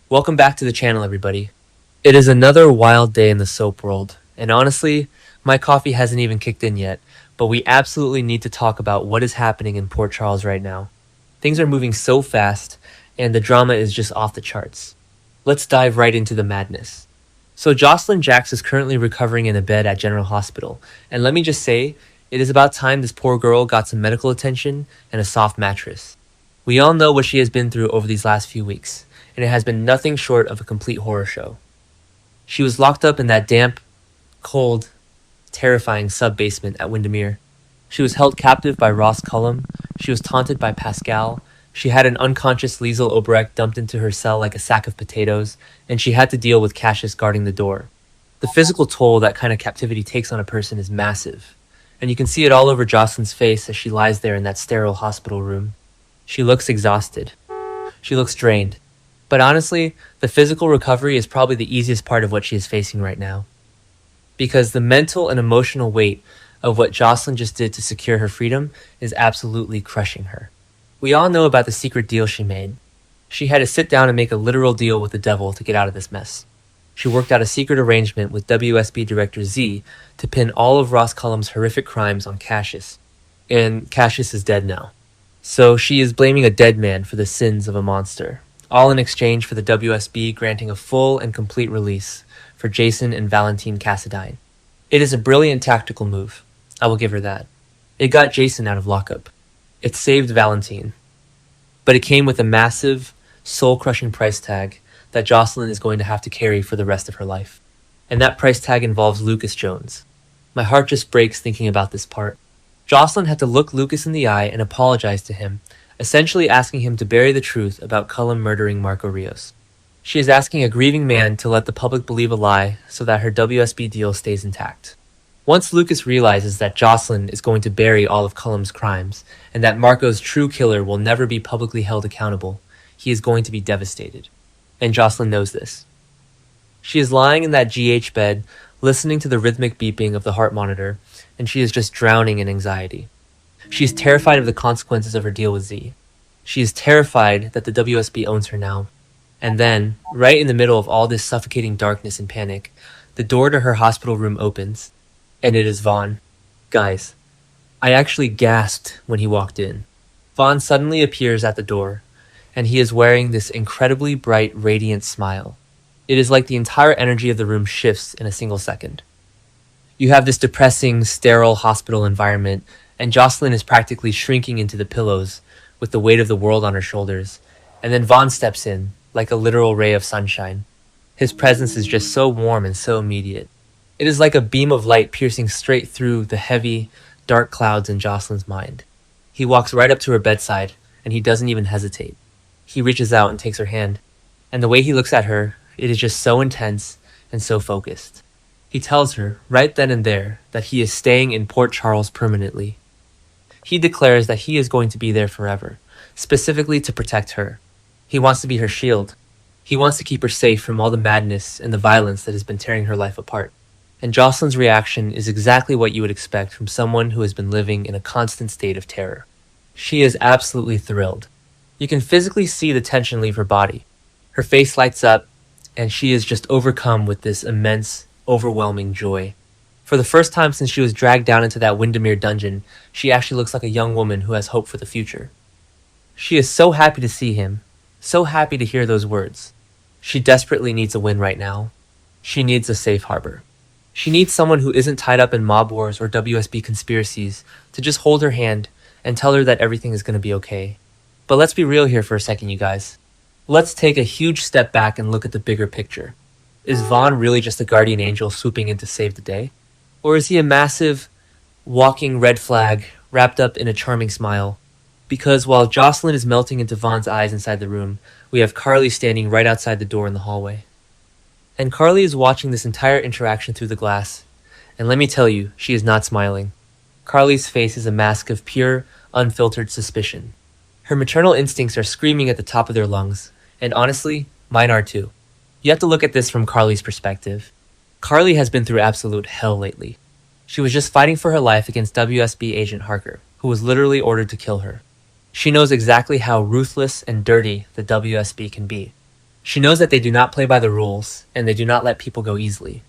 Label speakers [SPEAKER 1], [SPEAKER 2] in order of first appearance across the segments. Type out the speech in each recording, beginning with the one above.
[SPEAKER 1] Welcome back to the channel, everybody. It is another wild day in the soap world, and honestly, my coffee hasn't even kicked in yet, but we absolutely need to talk about what is happening in Port Charles right now. Things are moving so fast, and the drama is just off the charts. Let's dive right into the madness. So Josslyn Jax is currently recovering in a bed at General Hospital, and let me just say, it is about time this poor girl got some medical attention and a soft mattress. We all know what she has been through over these last few weeks, and it has been nothing short of a complete horror show. She was locked up in that damp, cold, terrifying sub-basement at Windermere. She was held captive by Ross Cullum, she was taunted by Pascal, she had an unconscious Liesel Obrecht dumped into her cell like a sack of potatoes, and she had to deal with Cassius guarding the door. The physical toll that kind of captivity takes on a person is massive, and you can see it all over Josslyn's face as she lies there in that sterile hospital room. She looks exhausted. She looks drained. But honestly, the physical recovery is probably the easiest part of what she is facing right now. Because the mental and emotional weight of what Josslyn just did to secure her freedom is absolutely crushing her. We all know about the secret deal she made. She had to sit down and make a literal deal with the devil to get out of this mess. She worked out a secret arrangement with WSB Director Z to pin all of Ross Cullum's horrific crimes on Cassius. And Cassius is dead now. So she is blaming a dead man for the sins of a monster, all in exchange for the WSB granting a full and complete release for Jason and Valentine Cassadine. It is a brilliant tactical move, I will give her that. It got Jason out of lockup. It saved Valentine. But it came with a massive, soul-crushing price tag that Josslyn is going to have to carry for the rest of her life. And that price tag involves Lucas Jones. My heart just breaks thinking about this part. Josslyn had to look Lucas in the eye and apologize to him, essentially asking him to bury the truth about Cullum murdering Marco Rios. She is asking a grieving man to let the public believe a lie so that her WSB deal stays intact. Once Lucas realizes that Josslyn is going to bury all of Cullum's crimes, and that Marco's true killer will never be publicly held accountable, he is going to be devastated. And Josslyn knows this. She is lying in that GH bed, listening to the rhythmic beeping of the heart monitor, and she is just drowning in anxiety. She is terrified of the consequences of her deal with Z. She is terrified that the WSB owns her now. And then, right in the middle of all this suffocating darkness and panic, the door to her hospital room opens, and it is Vaughn. Guys, I actually gasped when he walked in. Vaughn suddenly appears at the door, and he is wearing this incredibly bright, radiant smile. It is like the entire energy of the room shifts in a single second. You have this depressing, sterile hospital environment, and Josslyn is practically shrinking into the pillows with the weight of the world on her shoulders, and then Vaughn steps in, like a literal ray of sunshine. His presence is just so warm and so immediate. It is like a beam of light piercing straight through the heavy, dark clouds in Josslyn's mind. He walks right up to her bedside, and he doesn't even hesitate. He reaches out and takes her hand, and the way he looks at her, it is just so intense and so focused. He tells her, right then and there, that he is staying in Port Charles permanently. He declares that he is going to be there forever, specifically to protect her. He wants to be her shield. He wants to keep her safe from all the madness and the violence that has been tearing her life apart. And Josslyn's reaction is exactly what you would expect from someone who has been living in a constant state of terror. She is absolutely thrilled. You can physically see the tension leave her body. Her face lights up, and she is just overcome with this immense, overwhelming joy. For the first time since she was dragged down into that Windermere dungeon, she actually looks like a young woman who has hope for the future. She is so happy to see him, so happy to hear those words. She desperately needs a win right now. She needs a safe harbor. She needs someone who isn't tied up in mob wars or WSB conspiracies to just hold her hand and tell her that everything is going to be okay. But let's be real here for a second, you guys. Let's take a huge step back and look at the bigger picture. Is Vaughn really just a guardian angel swooping in to save the day? Or is he a massive, walking red flag wrapped up in a charming smile? Because while Josslyn is melting into Vaughn's eyes inside the room, we have Carly standing right outside the door in the hallway. And Carly is watching this entire interaction through the glass. And let me tell you, she is not smiling. Carly's face is a mask of pure, unfiltered suspicion. Her maternal instincts are screaming at the top of their lungs, and honestly, mine are too. You have to look at this from Carly's perspective. Carly has been through absolute hell lately. She was just fighting for her life against WSB agent Harker, who was literally ordered to kill her. She knows exactly how ruthless and dirty the WSB can be. She knows that they do not play by the rules, and they do not let people go easily.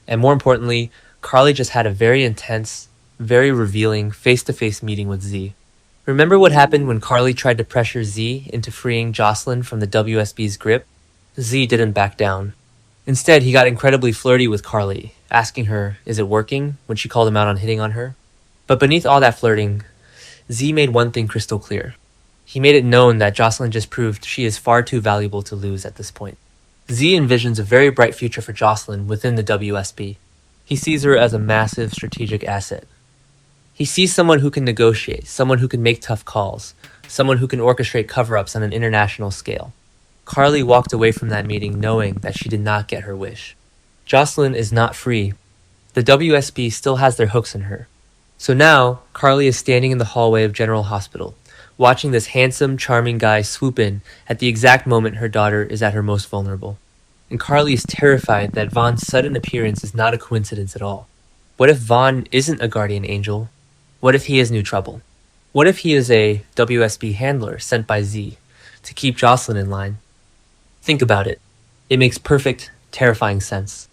[SPEAKER 1] And more importantly, Carly just had a very intense, very revealing face-to-face meeting with Z. Remember what happened when Carly tried to pressure Z into freeing Josslyn from the WSB's grip? Z didn't back down. Instead, he got incredibly flirty with Carly, asking her, "Is it working?" when she called him out on hitting on her. But beneath all that flirting, Z made one thing crystal clear. He made it known that Josslyn just proved she is far too valuable to lose at this point. Z envisions a very bright future for Josslyn within the WSB. He sees her as a massive strategic asset. He sees someone who can negotiate, someone who can make tough calls, someone who can orchestrate cover-ups on an international scale. Carly walked away from that meeting knowing that she did not get her wish. Josslyn is not free. The WSB still has their hooks in her. So now, Carly is standing in the hallway of General Hospital, watching this handsome, charming guy swoop in at the exact moment her daughter is at her most vulnerable. And Carly is terrified that Vaughn's sudden appearance is not a coincidence at all. What if Vaughn isn't a guardian angel? What if he is new trouble? What if he is a WSB handler sent by Z to keep Josslyn in line? Think about it. It makes perfect, terrifying sense.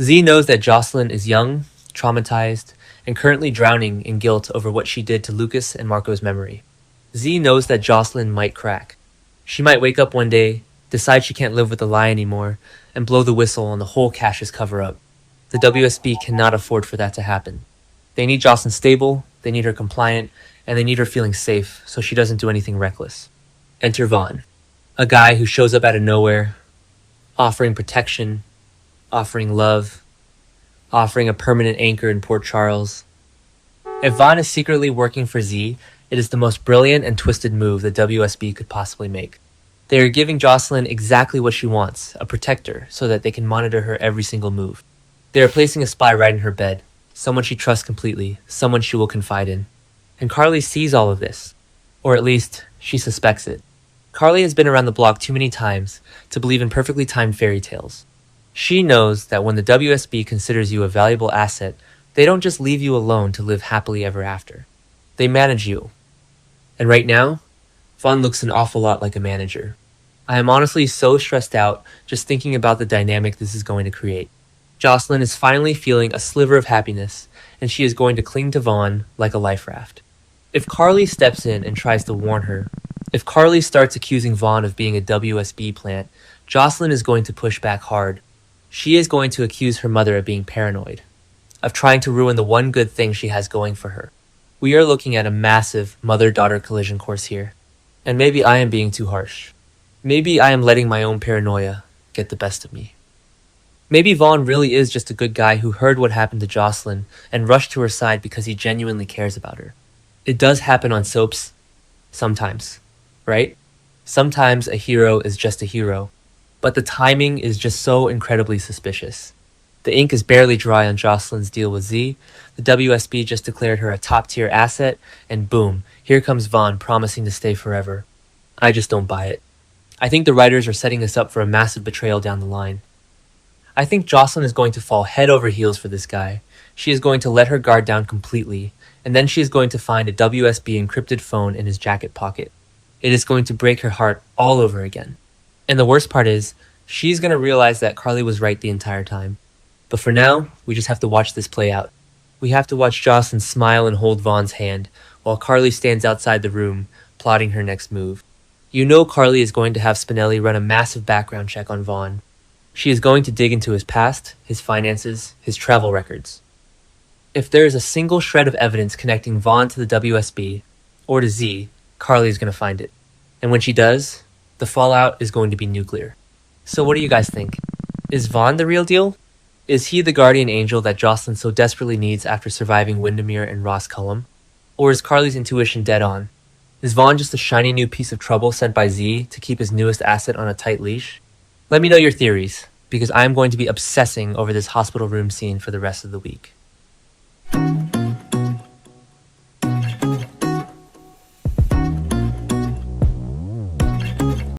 [SPEAKER 1] Z knows that Josslyn is young, traumatized, and currently drowning in guilt over what she did to Lucas and Marco's memory. Z knows that Josslyn might crack. She might wake up one day, decide she can't live with the lie anymore, and blow the whistle on the whole Cassius cover-up. The WSB cannot afford for that to happen. They need Josslyn stable, they need her compliant, and they need her feeling safe so she doesn't do anything reckless. Enter Vaughn, a guy who shows up out of nowhere, offering protection, offering love, offering a permanent anchor in Port Charles. If Vaughn is secretly working for Z, it is the most brilliant and twisted move the WSB could possibly make. They are giving Josslyn exactly what she wants, a protector, so that they can monitor her every single move. They are placing a spy right in her bed, someone she trusts completely, someone she will confide in. And Carly sees all of this, or at least, she suspects it. Carly has been around the block too many times to believe in perfectly timed fairy tales. She knows that when the WSB considers you a valuable asset, they don't just leave you alone to live happily ever after. They manage you. And right now, Vaughn looks an awful lot like a manager. I am honestly so stressed out just thinking about the dynamic this is going to create. Josslyn is finally feeling a sliver of happiness, and she is going to cling to Vaughn like a life raft. If Carly steps in and tries to warn her, if Carly starts accusing Vaughn of being a WSB plant, Josslyn is going to push back hard. She is going to accuse her mother of being paranoid, of trying to ruin the one good thing she has going for her. We are looking at a massive mother-daughter collision course here. And maybe I am being too harsh. Maybe I am letting my own paranoia get the best of me. Maybe Vaughn really is just a good guy who heard what happened to Josslyn and rushed to her side because he genuinely cares about her. It does happen on soaps. Sometimes. Right? Sometimes a hero is just a hero. But the timing is just so incredibly suspicious. The ink is barely dry on Josslyn's deal with Z. The WSB just declared her a top-tier asset, and boom, here comes Vaughn promising to stay forever. I just don't buy it. I think the writers are setting us up for a massive betrayal down the line. I think Josslyn is going to fall head over heels for this guy. She is going to let her guard down completely, and then she is going to find a WSB encrypted phone in his jacket pocket. It is going to break her heart all over again. And the worst part is, she's going to realize that Carly was right the entire time. But for now, we just have to watch this play out. We have to watch Josslyn smile and hold Vaughn's hand, while Carly stands outside the room, plotting her next move. You know Carly is going to have Spinelli run a massive background check on Vaughn. She is going to dig into his past, his finances, his travel records. If there is a single shred of evidence connecting Vaughn to the WSB, or to Z, Carly is going to find it. And when she does, the fallout is going to be nuclear. So what do you guys think? Is Vaughn the real deal? Is he the guardian angel that Josslyn so desperately needs after surviving Windermere and Ross Cullum? Or is Carly's intuition dead on? Is Vaughn just a shiny new piece of trouble sent by Z to keep his newest asset on a tight leash? Let me know your theories, because I am going to be obsessing over this hospital room scene for the rest of the week.